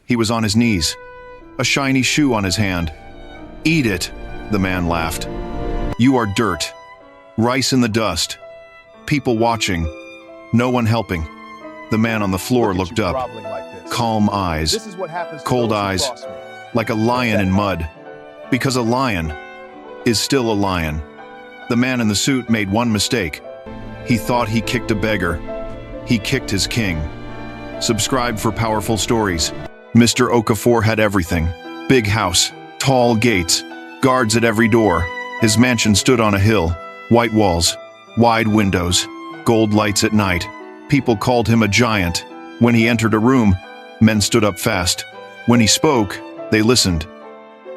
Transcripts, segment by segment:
He was on his knees, a shiny shoe on his hand. "Eat it," the man laughed. "You are dirt. Rice in the dust. People watching. No one helping." The man on the floor looked up. Calm eyes. Cold eyes. Like a lion in mud. Because a lion is still a lion. The man in the suit made one mistake. He thought he kicked a beggar. He kicked his king. Subscribe for powerful stories. Mr. Okafor had everything. Big house, tall gates, guards at every door. His mansion stood on a hill. White walls, wide windows, gold lights at night. People called him a giant. When he entered a room, men stood up fast. When he spoke, they listened.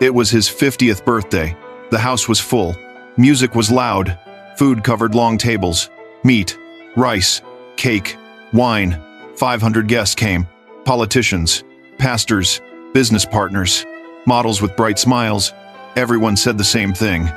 It was his 50th birthday. The house was full. Music was loud. Food covered long tables. Meat, rice, cake, wine. 500 guests came. Politicians, pastors, business partners, models with bright smiles. Everyone said the same thing.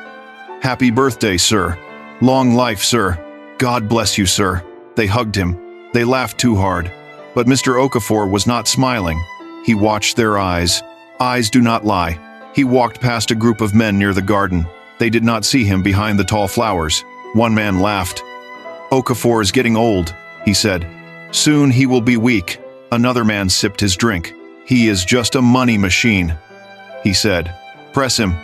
"Happy birthday, sir. Long life, sir. God bless you, sir." They hugged him. They laughed too hard. But Mr. Okafor was not smiling. He watched their eyes. Eyes do not lie. He walked past a group of men near the garden. They did not see him behind the tall flowers. One man laughed. "Okafor is getting old," he said. "Soon he will be weak." Another man sipped his drink. "He is just a money machine," he said. "Press him.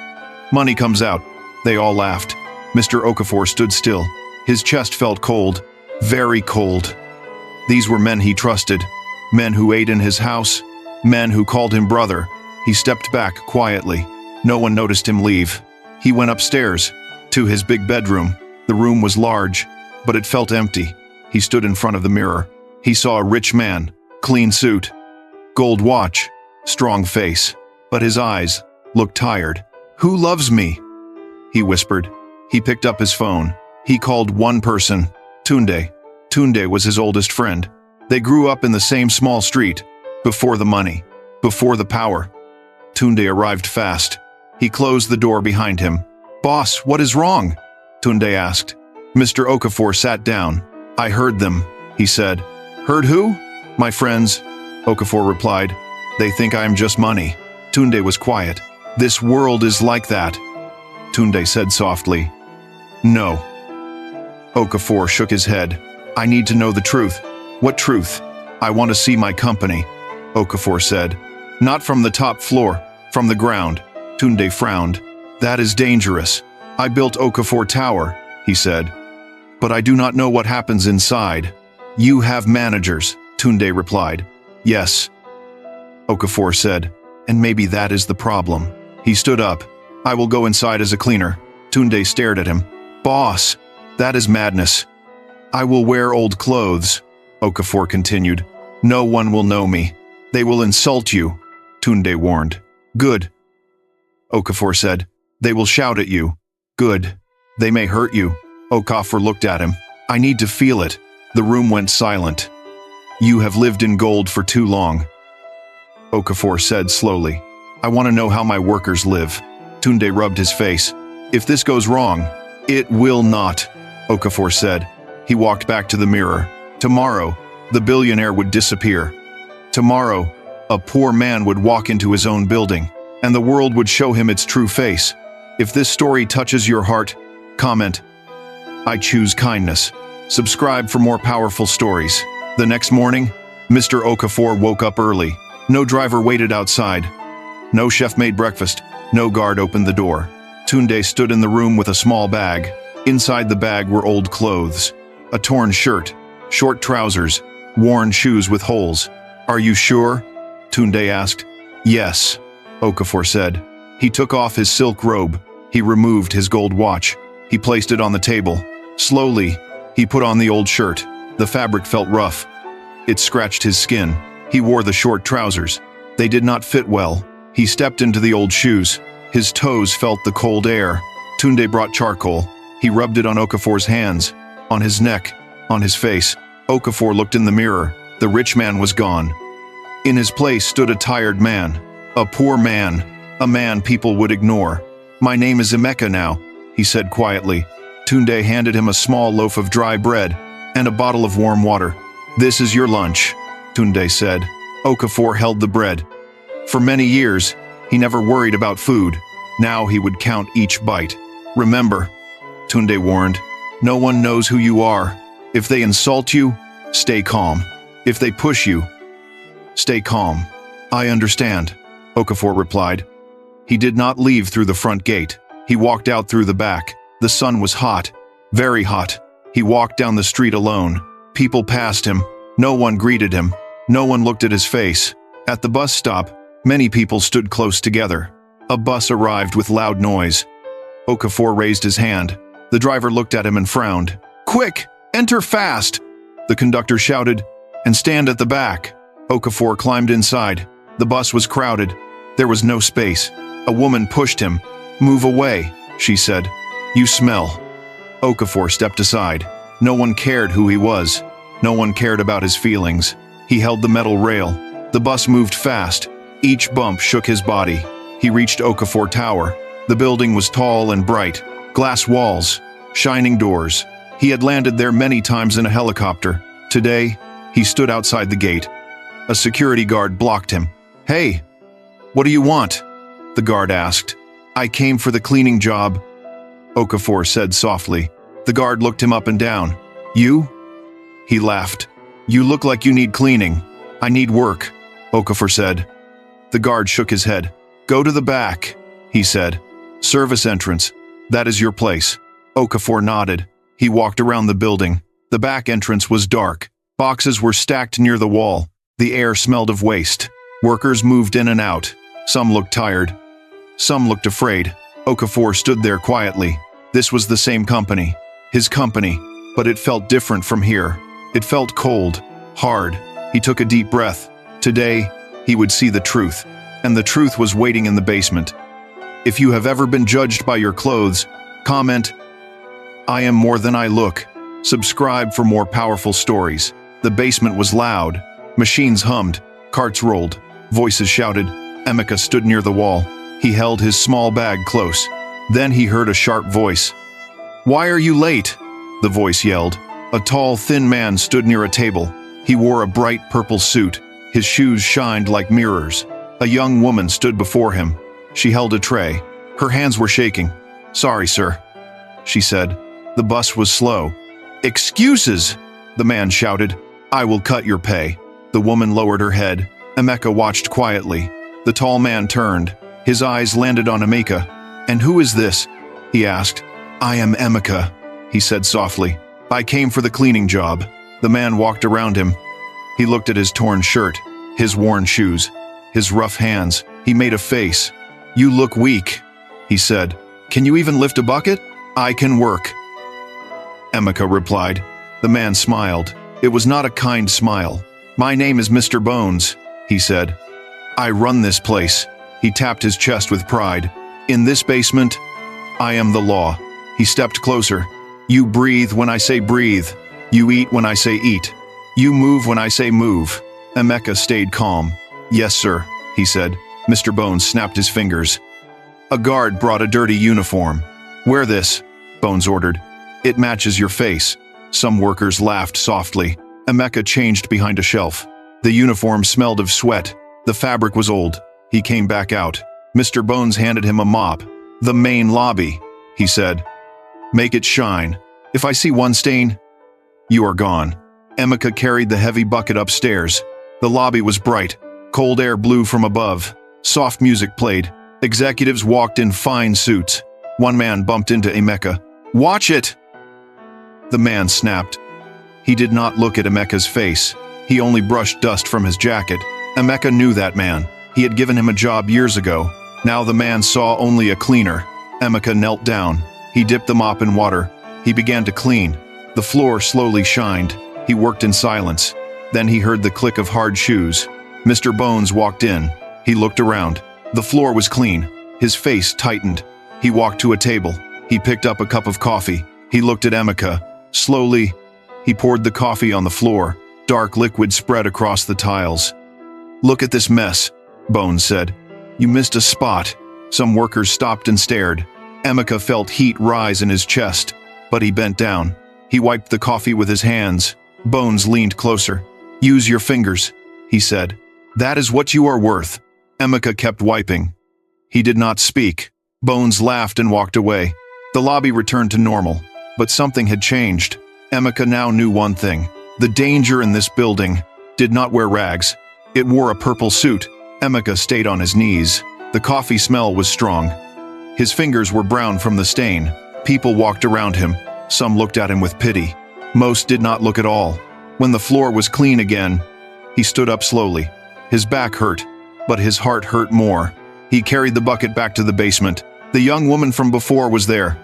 Money comes out." They all laughed. Mr. Okafor stood still. His chest felt cold, very cold. These were men he trusted, men who ate in his house, men who called him brother. He stepped back quietly. No one noticed him leave. He went upstairs, to his big bedroom. The room was large, but it felt empty. He stood in front of the mirror. He saw a rich man, clean suit, gold watch, strong face, but his eyes looked tired. "Who loves me?" he whispered. He picked up his phone. He called one person, Tunde. Tunde was his oldest friend. They grew up in the same small street, before the money, before the power. Tunde arrived fast. He closed the door behind him. "Boss, what is wrong?" Tunde asked. Mr. Okafor sat down. "I heard them," he said. "Heard who?" "My friends," Okafor replied. "They think I am just money." Tunde was quiet. "This world is like that," Tunde said softly. "No." Okafor shook his head. "I need to know the truth." "What truth?" "I want to see my company," Okafor said. "Not from the top floor, from the ground." Tunde frowned. "That is dangerous. I built Okafor Tower," he said. "But I do not know what happens inside." "You have managers," Tunde replied. "Yes," Okafor said. "And maybe that is the problem." He stood up. "I will go inside as a cleaner." Tunde stared at him. "Boss, that is madness." "I will wear old clothes," Okafor continued. "No one will know me. They will insult you," Tunde warned. "Good," Okafor said. "They will shout at you." "Good. They may hurt you." Okafor looked at him. "I need to feel it." The room went silent. "You have lived in gold for too long," Okafor said slowly. "I want to know how my workers live." Tunde rubbed his face. "If this goes wrong, it will not," Okafor said. He walked back to the mirror. Tomorrow, the billionaire would disappear. Tomorrow, a poor man would walk into his own building, and the world would show him its true face. If this story touches your heart, comment, "I choose kindness." Subscribe for more powerful stories. The next morning, Mr. Okafor woke up early. No driver waited outside. No chef made breakfast. No guard opened the door. Tunde stood in the room with a small bag. Inside the bag were old clothes. A torn shirt, short trousers, worn shoes with holes. "Are you sure?" Tunde asked. "Yes," Okafor said. He took off his silk robe. He removed his gold watch. He placed it on the table. Slowly, he put on the old shirt. The fabric felt rough. It scratched his skin. He wore the short trousers. They did not fit well. He stepped into the old shoes. His toes felt the cold air. Tunde brought charcoal. He rubbed it on Okafor's hands, on his neck, on his face. Okafor looked in the mirror. The rich man was gone. In his place stood a tired man, a poor man, a man people would ignore. "My name is Emeka now," he said quietly. Tunde handed him a small loaf of dry bread and a bottle of warm water. "This is your lunch," Tunde said. Okafor held the bread. For many years, he never worried about food. Now he would count each bite. Remember, Tunde warned, no one knows who you are. If they insult you, stay calm. If they push you, stay calm. I understand, Okafor replied. He did not leave through the front gate. He walked out through the back. The sun was hot, very hot. He walked down the street alone. People passed him. No one greeted him. No one looked at his face. At the bus stop, many people stood close together. A bus arrived with loud noise. Okafor raised his hand. The driver looked at him and frowned. Quick, enter fast, the conductor shouted, and stand at the back. Okafor climbed inside. The bus was crowded. There was no space. A woman pushed him. Move away, she said. You smell. Okafor stepped aside. No one cared who he was. No one cared about his feelings. He held the metal rail. The bus moved fast. Each bump shook his body. He reached Okafor Tower. The building was tall and bright. Glass walls, shining doors. He had landed there many times in a helicopter. Today, he stood outside the gate. A security guard blocked him. Hey, what do you want? The guard asked. I came for the cleaning job, Okafor said softly. The guard looked him up and down. You? He laughed. You look like you need cleaning. I need work, Okafor said. The guard shook his head. Go to the back, he said. Service entrance. That is your place. Okafor nodded. He walked around the building. The back entrance was dark. Boxes were stacked near the wall. The air smelled of waste. Workers moved in and out. Some looked tired. Some looked afraid. Okafor stood there quietly. This was the same company. His company. But it felt different from here. It felt cold. Hard. He took a deep breath. Today, he would see the truth. And the truth was waiting in the basement. If you have ever been judged by your clothes, comment, I am more than I look. Subscribe for more powerful stories. The basement was loud. Machines hummed. Carts rolled. Voices shouted. Emeka stood near the wall. He held his small bag close. Then he heard a sharp voice. Why are you late? The voice yelled. A tall, thin man stood near a table. He wore a bright purple suit. His shoes shined like mirrors. A young woman stood before him. She held a tray. Her hands were shaking. Sorry, sir, she said. The bus was slow. Excuses, the man shouted. I will cut your pay. The woman lowered her head. Emeka watched quietly. The tall man turned. His eyes landed on Emeka. And who is this? He asked. I am Emeka, he said softly. I came for the cleaning job. The man walked around him. He looked at his torn shirt, his worn shoes, his rough hands. He made a face. You look weak, he said. Can you even lift a bucket? I can work, Emeka replied. The man smiled. It was not a kind smile. My name is Mr. Bones, he said. I run this place. He tapped his chest with pride. In this basement, I am the law. He stepped closer. You breathe when I say breathe. You eat when I say eat. You move when I say move. Emeka stayed calm. Yes, sir, he said. Mr. Bones snapped his fingers. A guard brought a dirty uniform. Wear this, Bones ordered. It matches your face. Some workers laughed softly. Emeka changed behind a shelf. The uniform smelled of sweat. The fabric was old. He came back out. Mr. Bones handed him a mop. The main lobby, he said. Make it shine. If I see one stain, you are gone. Emeka carried the heavy bucket upstairs. The lobby was bright. Cold air blew from above. Soft music played. Executives walked in fine suits. One man bumped into Emeka. Watch it! The man snapped. He did not look at Emeka's face. He only brushed dust from his jacket. Emeka knew that man. He had given him a job years ago. Now the man saw only a cleaner. Emeka knelt down. He dipped the mop in water. He began to clean. The floor slowly shined. He worked in silence. Then he heard the click of hard shoes. Mr. Bones walked in. He looked around. The floor was clean. His face tightened. He walked to a table. He picked up a cup of coffee. He looked at Emeka. Slowly, he poured the coffee on the floor. Dark liquid spread across the tiles. Look at this mess, Bones said. You missed a spot. Some workers stopped and stared. Emeka felt heat rise in his chest, but he bent down. He wiped the coffee with his hands. Bones leaned closer. Use your fingers, he said. That is what you are worth. Emeka kept wiping. He did not speak. Bones laughed and walked away. The lobby returned to normal, but something had changed. Emeka now knew one thing. The danger in this building did not wear rags. It wore a purple suit. Emeka stayed on his knees. The coffee smell was strong. His fingers were brown from the stain. People walked around him. Some looked at him with pity. Most did not look at all. When the floor was clean again, he stood up slowly. His back hurt, but his heart hurt more. He carried the bucket back to the basement. The young woman from before was there.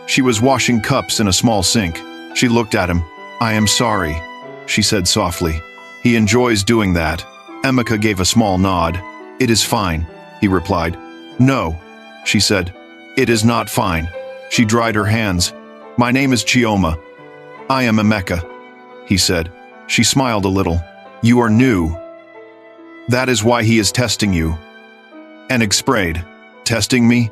She was washing cups in a small sink. She looked at him. "I am sorry," she said softly. "He enjoys doing that." Emeka gave a small nod. "It is fine," he replied. "No," she said. "It is not fine." She dried her hands. "My name is Chioma. I am Emeka," he said. She smiled a little. "You are new. That is why he is testing you." Enig sprayed. "Testing me?"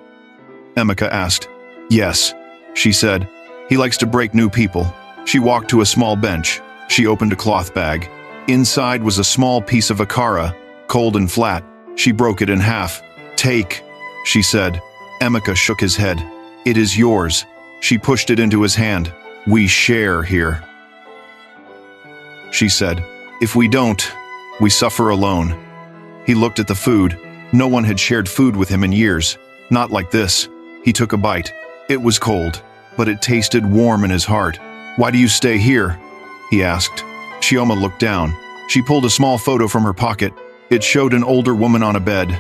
Emeka asked. "Yes," she said. "He likes to break new people." She walked to a small bench. She opened a cloth bag. Inside was a small piece of akara, cold and flat. She broke it in half. "Take," she said. Emeka shook his head. "It is yours." She pushed it into his hand. "We share here," she said. "If we don't, we suffer alone." He looked at the food. No one had shared food with him in years. Not like this. He took a bite. It was cold, but it tasted warm in his heart. "Why do you stay here?" he asked. Chioma looked down. She pulled a small photo from her pocket. It showed an older woman on a bed.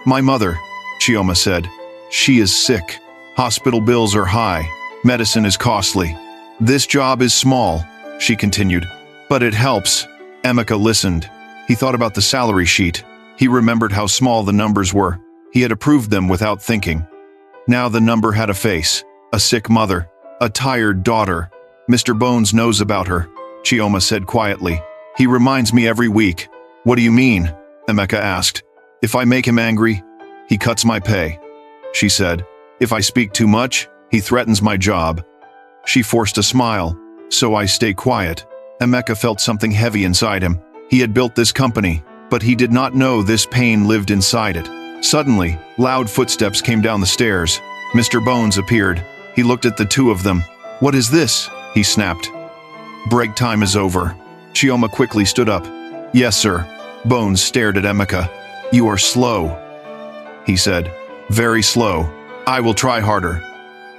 "My mother," Chioma said. "She is sick. Hospital bills are high. Medicine is costly. This job is small," she continued. "But it helps." Emeka listened. He thought about the salary sheet. He remembered how small the numbers were. He had approved them without thinking. Now the number had a face. A sick mother. A tired daughter. "Mr. Bones knows about her," Chioma said quietly. "He reminds me every week." "What do you mean?" Emeka asked. "If I make him angry, he cuts my pay," she said. "If I speak too much, he threatens my job." She forced a smile. "So I stay quiet." Emeka felt something heavy inside him. He had built this company, but he did not know this pain lived inside it. Suddenly, loud footsteps came down the stairs. Mr. Bones appeared. He looked at the two of them. "What is this?" he snapped. "Break time is over." Chioma quickly stood up. "Yes, sir." Bones stared at Emeka. "You are slow," he said. "Very slow. I will try harder,"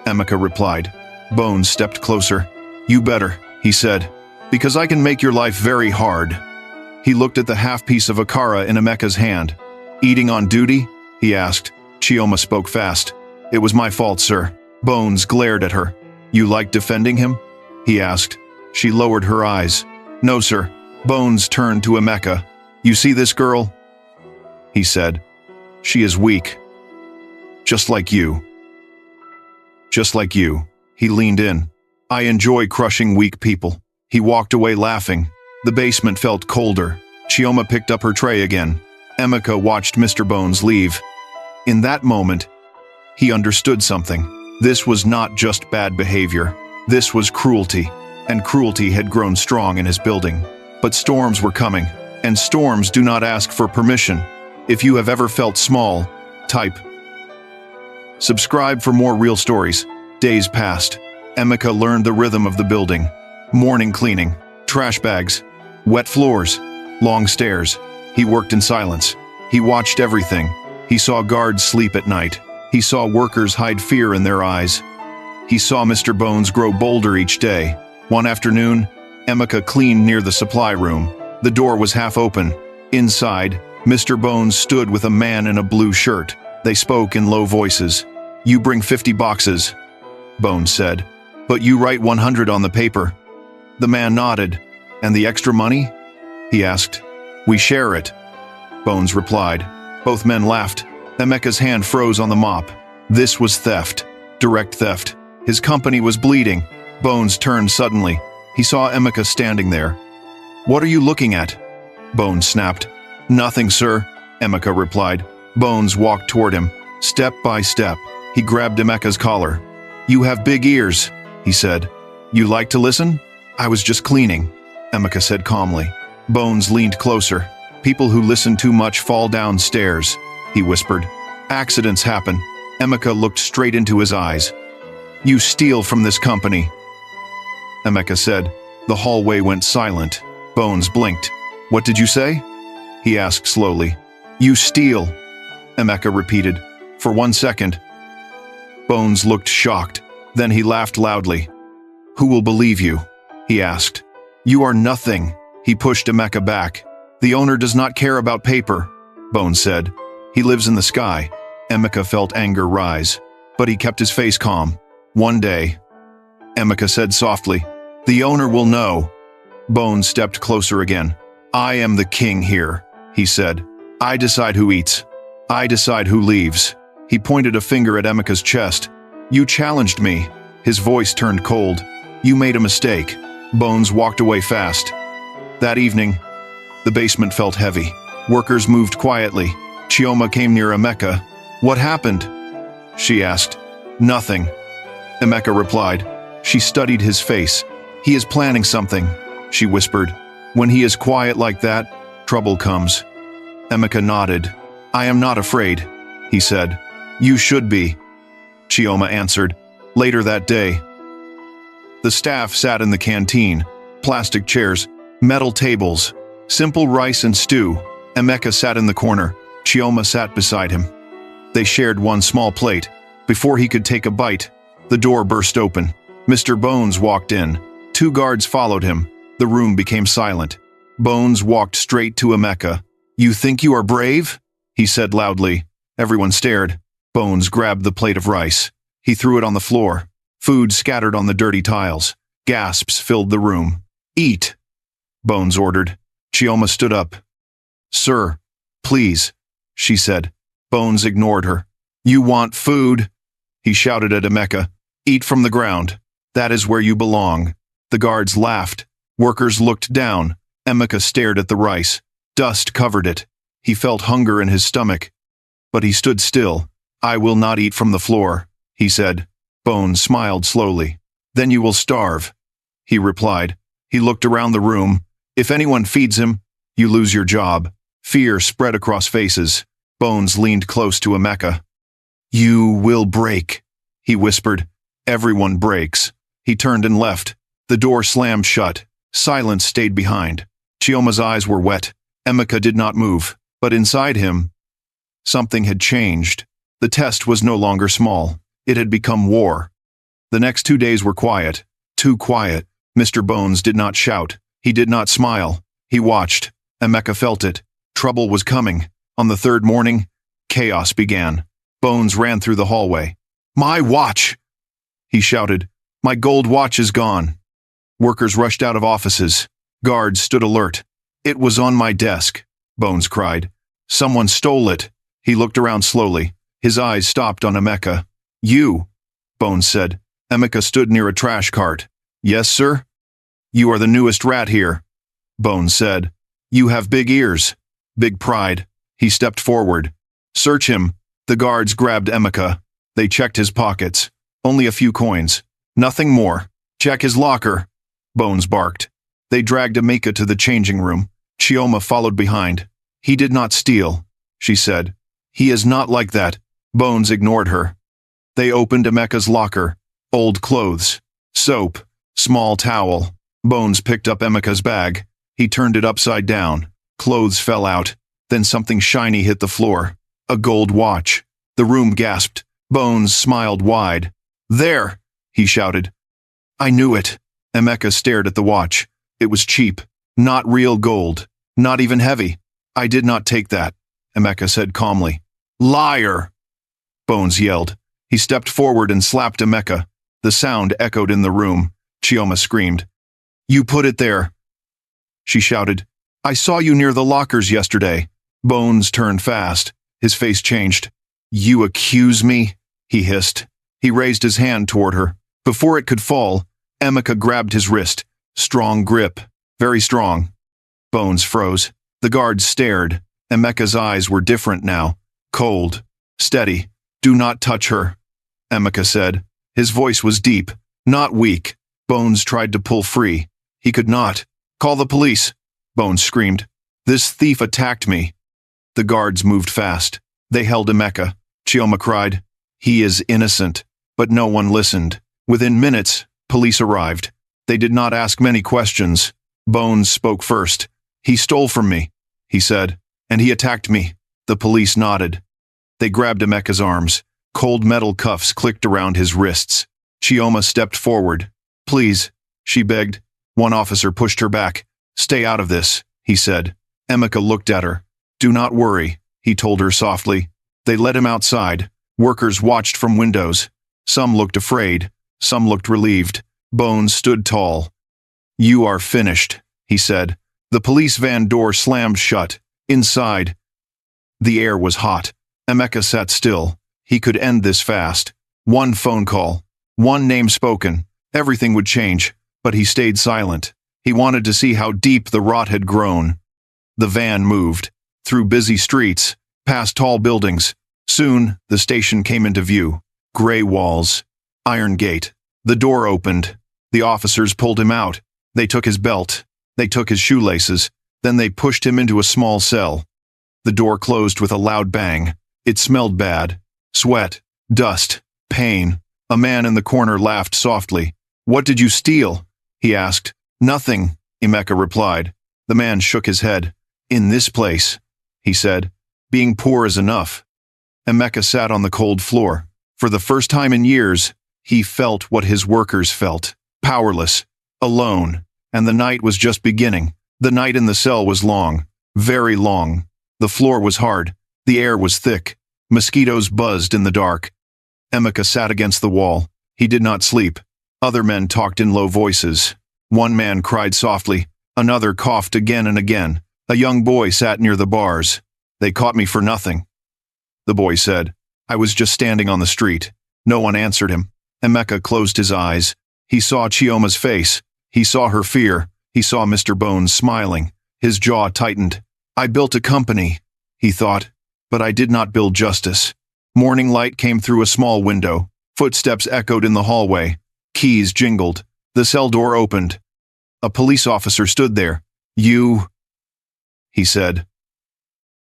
Emeka replied. Bones stepped closer. "You better," he said, "because I can make your life very hard." He looked at the half-piece of akara in Emeka's hand. "Eating on duty?" he asked. Chioma spoke fast. "It was my fault, sir." Bones glared at her. "You like defending him?" he asked. She lowered her eyes. "No, sir." Bones turned to Emeka. "You see this girl?" he said. "She is weak. Just like you." "Just like you." He leaned in. "I enjoy crushing weak people." He walked away laughing. The basement felt colder. Chioma picked up her tray again. Emeka watched Mr. Bones leave. In that moment, he understood something. This was not just bad behavior. This was cruelty. And cruelty had grown strong in his building. But storms were coming. And storms do not ask for permission. If you have ever felt small, type. Subscribe for more real stories. Days passed. Emeka learned the rhythm of the building. Morning cleaning, trash bags, wet floors, long stairs. He worked in silence. He watched everything. He saw guards sleep at night. He saw workers hide fear in their eyes. He saw Mr. Bones grow bolder each day. One afternoon, Emeka cleaned near the supply room. The door was half open. Inside, Mr. Bones stood with a man in a blue shirt. They spoke in low voices. "You bring 50 boxes," Bones said. "But you write 100 on the paper." The man nodded. "And the extra money?" he asked. "We share it," Bones replied. Both men laughed. Emeka's hand froze on the mop. This was theft. Direct theft. His company was bleeding. Bones turned suddenly. He saw Emeka standing there. "What are you looking at?" Bones snapped. "Nothing, sir," Emeka replied. Bones walked toward him. Step by step, he grabbed Emeka's collar. "You have big ears," he said. "You like to listen?" "I was just cleaning," Emeka said calmly. Bones leaned closer. People who listen too much fall down stairs, he whispered. Accidents happen. Emeka looked straight into his eyes. You steal from this company, Emeka said. The hallway went silent. Bones blinked. What did you say? He asked slowly. You steal, Emeka repeated. For 1 second. Bones looked shocked. Then he laughed loudly. Who will believe you? He asked. You are nothing. He pushed Emeka back. The owner does not care about paper, Bones said. He lives in the sky. Emeka felt anger rise, but he kept his face calm. One day, Emeka said softly, the owner will know. Bones stepped closer again. I am the king here, he said. I decide who eats. I decide who leaves. He pointed a finger at Emeka's chest. You challenged me. His voice turned cold. You made a mistake. Bones walked away fast. That evening, the basement felt heavy. Workers moved quietly. Chioma came near Emeka. What happened? She asked. Nothing, Emeka replied. She studied his face. He is planning something, she whispered. When he is quiet like that, trouble comes. Emeka nodded. I am not afraid, he said. You should be, Chioma answered. Later that day, the staff sat in the canteen. Plastic chairs, metal tables, simple rice and stew. Emeka sat in the corner. Chioma sat beside him. They shared one small plate. Before he could take a bite, the door burst open. Mr. Bones walked in. 2 guards followed him. The room became silent. Bones walked straight to Emeka. You think you are brave? He said loudly. Everyone stared. Bones grabbed the plate of rice. He threw it on the floor. Food scattered on the dirty tiles. Gasps filled the room. Eat, Bones ordered. Chioma stood up. Sir, please, she said. Bones ignored her. You want food? He shouted at Emeka. Eat from the ground. That is where you belong. The guards laughed. Workers looked down. Emeka stared at the rice. Dust covered it. He felt hunger in his stomach. But he stood still. I will not eat from the floor, he said. Bones smiled slowly. Then you will starve, he replied. He looked around the room. If anyone feeds him, you lose your job. Fear spread across faces. Bones leaned close to Emeka. You will break, he whispered. Everyone breaks. He turned and left. The door slammed shut. Silence stayed behind. Chioma's eyes were wet. Emeka did not move, but inside him, something had changed. The test was no longer small. It had become war. The next 2 days were quiet. Too quiet. Mr. Bones did not shout. He did not smile. He watched. Emeka felt it. Trouble was coming. On the 3rd morning, chaos began. Bones ran through the hallway. My watch! He shouted. My gold watch is gone. Workers rushed out of offices. Guards stood alert. It was on my desk, Bones cried. Someone stole it. He looked around slowly. His eyes stopped on Emeka. You, Bones said. Emeka stood near a trash cart. Yes, sir? You are the newest rat here, Bones said. You have big ears. Big pride. He stepped forward. Search him. The guards grabbed Emeka. They checked his pockets. Only a few coins. Nothing more. Check his locker, Bones barked. They dragged Emeka to the changing room. Chioma followed behind. He did not steal, she said. He is not like that. Bones ignored her. They opened Emeka's locker. Old clothes. Soap. Small towel. Bones picked up Emeka's bag. He turned it upside down. Clothes fell out. Then something shiny hit the floor. A gold watch. The room gasped. Bones smiled wide. There, he shouted. I knew it. Emeka stared at the watch. It was cheap. Not real gold. Not even heavy. I did not take that, Emeka said calmly. Liar! Bones yelled. He stepped forward and slapped Emeka. The sound echoed in the room. Chioma screamed. You put it there, she shouted. I saw you near the lockers yesterday. Bones turned fast. His face changed. You accuse me? He hissed. He raised his hand toward her. Before it could fall, Emeka grabbed his wrist. Strong grip. Very strong. Bones froze. The guards stared. Emeka's eyes were different now. Cold. Steady. Do not touch her, Emeka said. His voice was deep, not weak. Bones tried to pull free. He could not. Call the police, Bones screamed. This thief attacked me. The guards moved fast. They held Emeka. Chioma cried, "He is innocent." But no one listened. Within minutes, police arrived. They did not ask many questions. Bones spoke first. "He stole from me," he said, "and he attacked me." The police nodded. They grabbed Emeka's arms. Cold metal cuffs clicked around his wrists. Chioma stepped forward. "Please," she begged. One officer pushed her back. "Stay out of this," he said. Emeka looked at her. "Do not worry," he told her softly. They led him outside. Workers watched from windows. Some looked afraid. Some looked relieved. Bones stood tall. "You are finished," he said. The police van door slammed shut. Inside, the air was hot. Emeka sat still. He could end this fast. One phone call. One name spoken. Everything would change. But he stayed silent. He wanted to see how deep the rot had grown. The van moved. Through busy streets. Past tall buildings. Soon, the station came into view. Gray walls. Iron gate. The door opened. The officers pulled him out. They took his belt. They took his shoelaces. Then they pushed him into a small cell. The door closed with a loud bang. It smelled bad. Sweat. Dust. Pain. A man in the corner laughed softly. "What did you steal?" he asked. "Nothing," Emeka replied. The man shook his head. "In this place," he said, "being poor is enough." Emeka sat on the cold floor. For the first time in years, he felt what his workers felt. Powerless. Alone. And the night was just beginning. The night in the cell was long. Very long. The floor was hard. The air was thick. Mosquitoes buzzed in the dark. Emeka sat against the wall. He did not sleep. Other men talked in low voices. One man cried softly. Another coughed again and again. A young boy sat near the bars. "They caught me for nothing," the boy said. "I was just standing on the street." No one answered him. Emeka closed his eyes. He saw Chioma's face. He saw her fear. He saw Mr. Bones smiling. His jaw tightened. "I built a company," he thought, "but I did not build justice." Morning light came through a small window. Footsteps echoed in the hallway. Keys jingled. The cell door opened. A police officer stood there. "You," he said,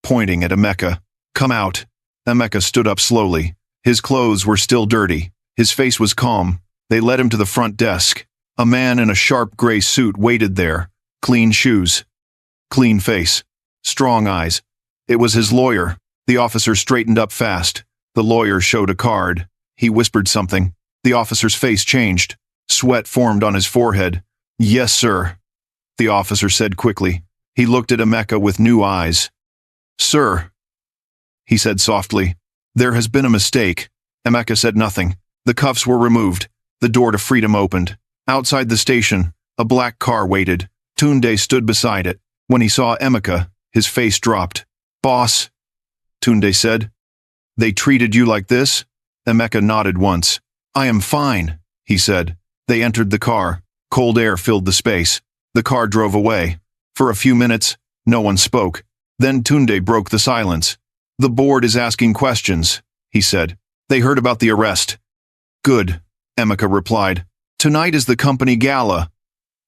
pointing at Emeka. "Come out." Emeka stood up slowly. His clothes were still dirty. His face was calm. They led him to the front desk. A man in a sharp gray suit waited there. Clean shoes. Clean face. Strong eyes. It was his lawyer. The officer straightened up fast. The lawyer showed a card. He whispered something. The officer's face changed. Sweat formed on his forehead. "Yes, sir," the officer said quickly. He looked at Emeka with new eyes. "Sir," he said softly, "there has been a mistake." Emeka said nothing. The cuffs were removed. The door to freedom opened. Outside the station, a black car waited. Tunde stood beside it. When he saw Emeka, his face dropped. "Boss," Tunde said. "They treated you like this?" Emeka nodded once. "I am fine," he said. They entered the car. Cold air filled the space. The car drove away. For a few minutes, no one spoke. Then Tunde broke the silence. "The board is asking questions," he said. "They heard about the arrest." "Good," Emeka replied. "Tonight is the company gala,"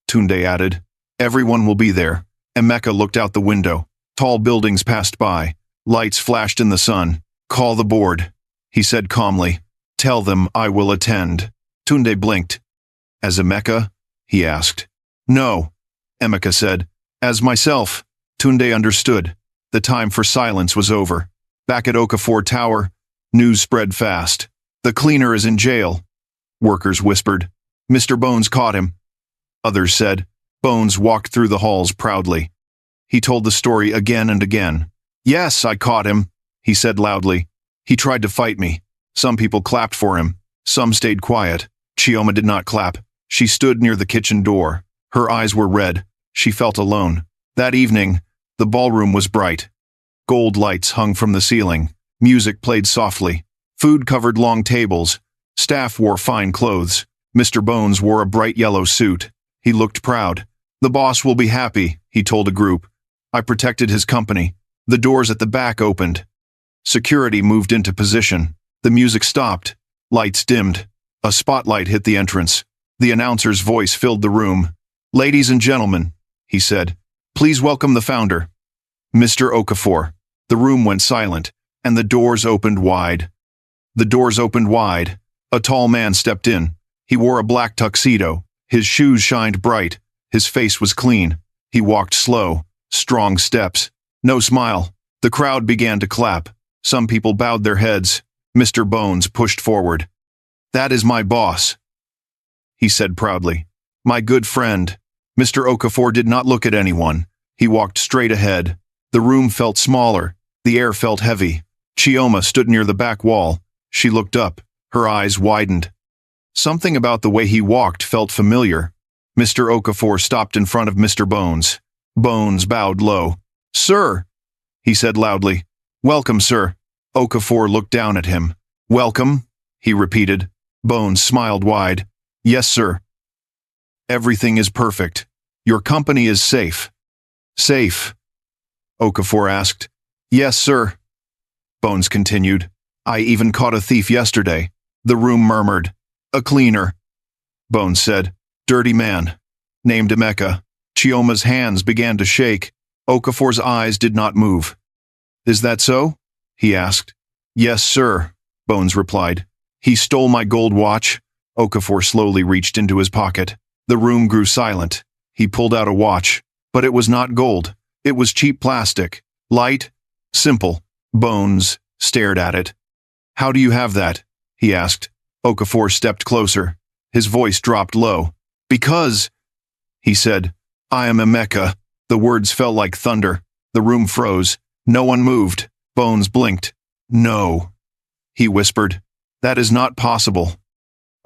Tunde added. "Everyone will be there." Emeka looked out the window. Tall buildings passed by. Lights flashed in the sun. "Call the board," he said calmly. "Tell them I will attend." Tunde blinked. "As Emeka?" he asked. "No," Emeka said. "As myself." Tunde understood. The time for silence was over. Back at Okafor Tower, news spread fast. "The cleaner is in jail," workers whispered. "Mr. Bones caught him," others said. Bones walked through the halls proudly. He told the story again and again. "Yes, I caught him," he said loudly. "He tried to fight me." Some people clapped for him. Some stayed quiet. Chioma did not clap. She stood near the kitchen door. Her eyes were red. She felt alone. That evening, the ballroom was bright. Gold lights hung from the ceiling. Music played softly. Food covered long tables. Staff wore fine clothes. Mr. Bones wore a bright yellow suit. He looked proud. "The boss will be happy," he told a group. "I protected his company." The doors at the back opened. Security moved into position. The music stopped. Lights dimmed. A spotlight hit the entrance. The announcer's voice filled the room. "Ladies and gentlemen," he said, "please welcome the founder." Mr. Okafor. The room went silent, and the doors opened wide. The doors opened wide. A tall man stepped in. He wore a black tuxedo. His shoes shined bright. His face was clean. He walked slow, strong steps. No smile. The crowd began to clap. Some people bowed their heads. Mr. Bones pushed forward. "That is my boss," he said proudly. "My good friend." Mr. Okafor did not look at anyone. He walked straight ahead. The room felt smaller. The air felt heavy. Chioma stood near the back wall. She looked up. Her eyes widened. Something about the way he walked felt familiar. Mr. Okafor stopped in front of Mr. Bones. Bones bowed low. "Sir," he said loudly. "Welcome, sir." Okafor looked down at him. "Welcome," he repeated. Bones smiled wide. "Yes, sir." "Everything is perfect. Your company is safe." "Safe?" Okafor asked. "Yes, sir." Bones continued. "I even caught a thief yesterday." The room murmured. "A cleaner," Bones said. "Dirty man. Named Emeka." Chioma's hands began to shake. Okafor's eyes did not move. "Is that so?" he asked. "Yes, sir," Bones replied. "He stole my gold watch." Okafor slowly reached into his pocket. The room grew silent. He pulled out a watch, but it was not gold. It was cheap plastic. Light, simple. Bones stared at it. "How do you have that?" he asked. Okafor stepped closer. His voice dropped low. "Because," he said, "I am Emeka." The words fell like thunder. The room froze. No one moved. Bones blinked. "No," he whispered. "That is not possible."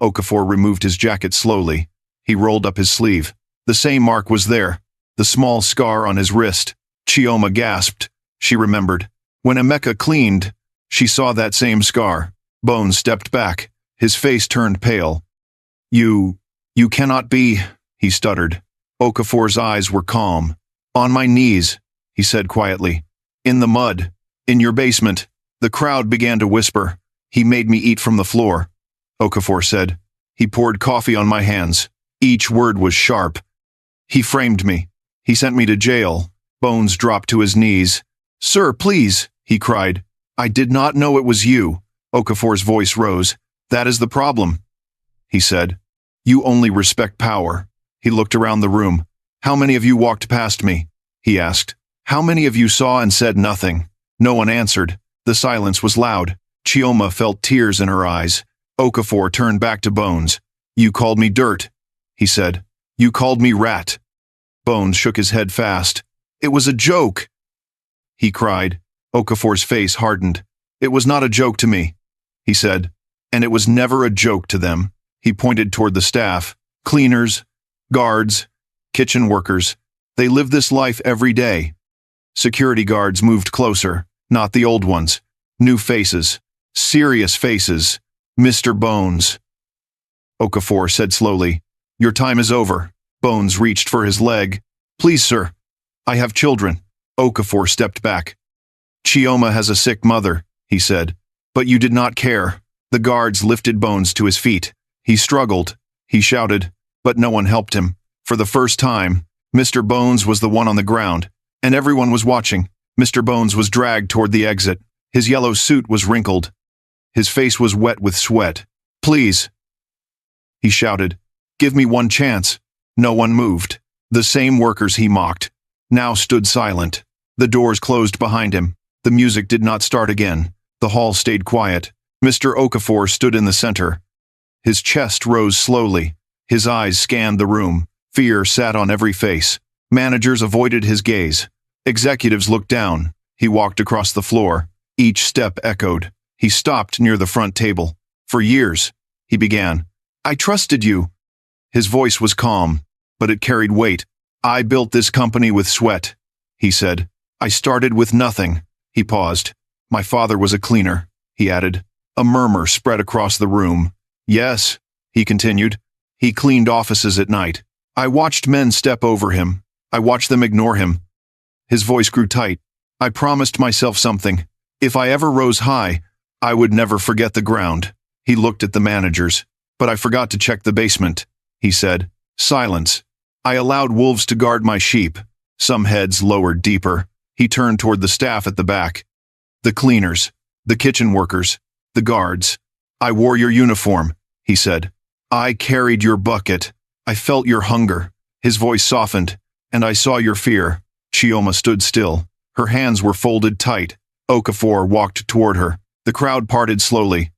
Okafor removed his jacket slowly. He rolled up his sleeve. The same mark was there. The small scar on his wrist. Chioma gasped. She remembered. When Emeka cleaned, she saw that same scar. Bones stepped back. His face turned pale. You cannot be," he stuttered. Okafor's eyes were calm. "On my knees," he said quietly. "In the mud. In your basement." The crowd began to whisper. "He made me eat from the floor," Okafor said. "He poured coffee on my hands." Each word was sharp. "He framed me. He sent me to jail." Bones dropped to his knees. "Sir, please," he cried. "I did not know it was you." Okafor's voice rose. "That is the problem," he said. "You only respect power." He looked around the room. "How many of you walked past me?" he asked. "How many of you saw and said nothing?" No one answered. The silence was loud. Chioma felt tears in her eyes. Okafor turned back to Bones. "You called me dirt," he said. "You called me rat." Bones shook his head fast. "It was a joke," he cried. Okafor's face hardened. "It was not a joke to me," he said. "And it was never a joke to them." He pointed toward the staff. "Cleaners, guards, kitchen workers. They live this life every day." Security guards moved closer, not the old ones. New faces. Serious faces. "Mr. Bones," Okafor said slowly. "Your time is over." Bones reached for his leg. "Please, sir. I have children." Okafor stepped back. "Chioma has a sick mother," he said. "But you did not care." The guards lifted Bones to his feet. He struggled. He shouted, but no one helped him. For the first time, Mr. Bones was the one on the ground, and everyone was watching. Mr. Bones was dragged toward the exit. His yellow suit was wrinkled. His face was wet with sweat. "Please," he shouted. "Give me one chance." No one moved. The same workers he mocked now stood silent. The doors closed behind him. The music did not start again. The hall stayed quiet. Mr. Okafor stood in the center. His chest rose slowly. His eyes scanned the room. Fear sat on every face. Managers avoided his gaze. Executives looked down. He walked across the floor. Each step echoed. He stopped near the front table. "For years," he began, "I trusted you." His voice was calm, but it carried weight. "I built this company with sweat," he said. "I started with nothing." He paused. "My father was a cleaner," he added. A murmur spread across the room. "Yes," he continued. "He cleaned offices at night. I watched men step over him. I watched them ignore him." His voice grew tight. "I promised myself something. If I ever rose high, I would never forget the ground." He looked at the managers. "But I forgot to check the basement," he said. Silence. "I allowed wolves to guard my sheep." Some heads lowered deeper. He turned toward the staff at the back. The cleaners, the kitchen workers, the guards. I wore your uniform, he said. I carried your bucket. I felt your hunger. His voice softened, and I saw your fear. Chioma stood still. Her hands were folded tight. Okafor walked toward her. The crowd parted slowly.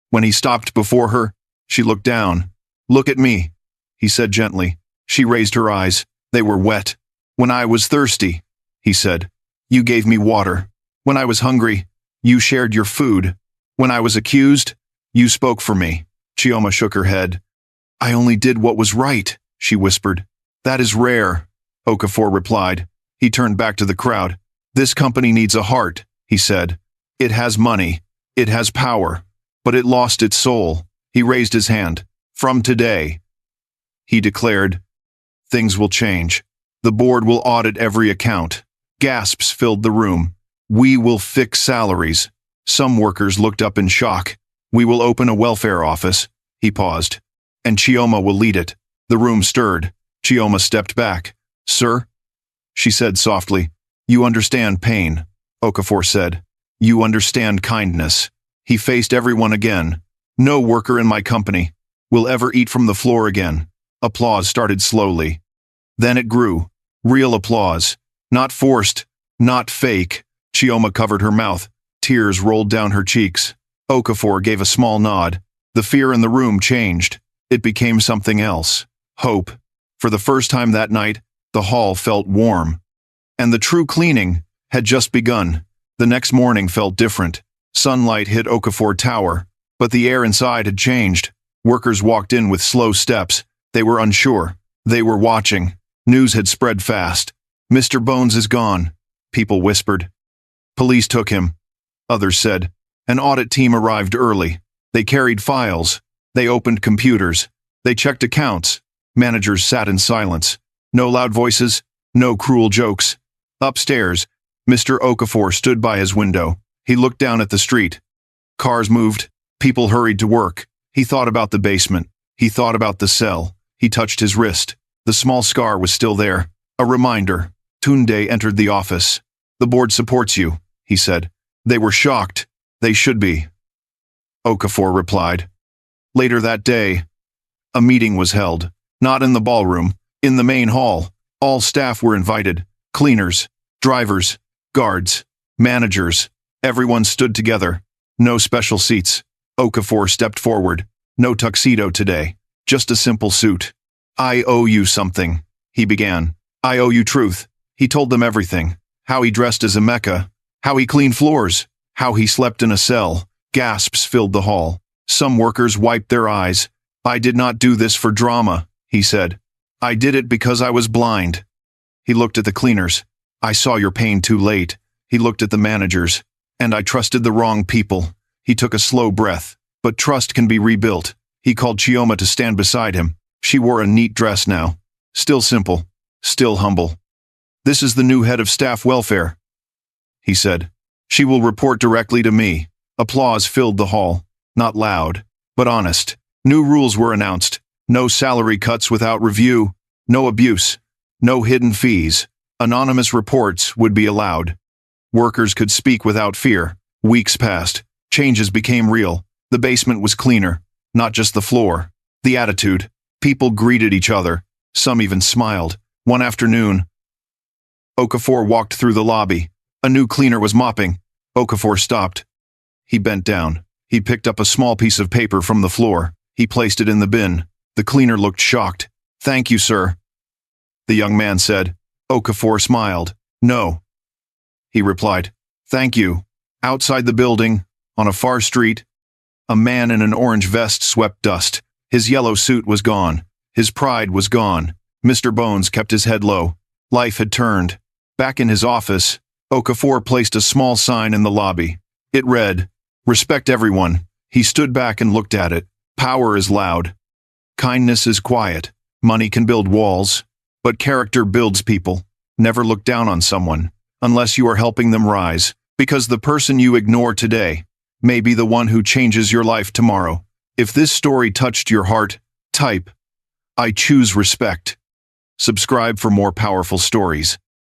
When he stopped before her, she looked down. Look at me, he said gently. She raised her eyes. They were wet. When I was thirsty, he said, you gave me water. When I was hungry, you shared your food. When I was accused, you spoke for me. Chioma shook her head. I only did what was right, she whispered. That is rare, Okafor replied. He turned back to the crowd. This company needs a heart, he said. It has money. It has power. But it lost its soul. He raised his hand. From today, he declared, things will change. The board will audit every account. Gasps filled the room. We will fix salaries. Some workers looked up in shock. We will open a welfare office. He paused. And Chioma will lead it. The room stirred. Chioma stepped back. Sir? She said softly. You understand pain, Okafor said. You understand kindness. He faced everyone again. No worker in my company will ever eat from the floor again. Applause started slowly. Then it grew. Real applause. Not forced. Not fake. Chioma covered her mouth. Tears rolled down her cheeks. Okafor gave a small nod. The fear in the room changed. It became something else. Hope. For the first time that night, the hall felt warm. And the true cleaning had just begun. The next morning felt different. Sunlight hit Okafor Tower, but the air inside had changed. Workers walked in with slow steps. They were unsure. They were watching. News had spread fast. Mr. Bones is gone, people whispered. Police took him, others said. An audit team arrived early. They carried files. They opened computers. They checked accounts. Managers sat in silence. No loud voices, no cruel jokes. Upstairs, Mr. Okafor stood by his window. He looked down at the street. Cars moved. People hurried to work. He thought about the basement. He thought about the cell. He touched his wrist. The small scar was still there. A reminder. Tunde entered the office. The board supports you, he said. They were shocked. They should be. Okafor replied. Later that day, a meeting was held. Not in the ballroom, in the main hall. All staff were invited. Cleaners, drivers, guards, managers. Everyone stood together. No special seats. Okafor stepped forward. No tuxedo today. Just a simple suit. I owe you something, he began. I owe you truth. He told them everything. How he dressed as a Mecca. How he cleaned floors. How he slept in a cell. Gasps filled the hall. Some workers wiped their eyes. I did not do this for drama, he said. I did it because I was blind. He looked at the cleaners. I saw your pain too late. He looked at the managers. And I trusted the wrong people. He took a slow breath. But trust can be rebuilt. He called Chioma to stand beside him. She wore a neat dress now. Still simple. Still humble. This is the new head of staff welfare, he said. She will report directly to me. Applause filled the hall. Not loud, but honest. New rules were announced. No salary cuts without review. No abuse. No hidden fees. Anonymous reports would be allowed. Workers could speak without fear. Weeks passed. Changes became real. The basement was cleaner. Not just the floor. The attitude. People greeted each other. Some even smiled. One afternoon, Okafor walked through the lobby. A new cleaner was mopping. Okafor stopped. He bent down. He picked up a small piece of paper from the floor. He placed it in the bin. The cleaner looked shocked. Thank you, sir, the young man said. Okafor smiled. No, he replied. Thank you. Outside the building, on a far street, a man in an orange vest swept dust. His yellow suit was gone. His pride was gone. Mr. Bones kept his head low. Life had turned. Back in his office, Okafor placed a small sign in the lobby. It read, "Respect everyone." He stood back and looked at it. Power is loud. Kindness is quiet. Money can build walls, but character builds people. Never look down on someone, unless you are helping them rise, because the person you ignore today may be the one who changes your life tomorrow. If this story touched your heart, type, "I choose respect." Subscribe for more powerful stories.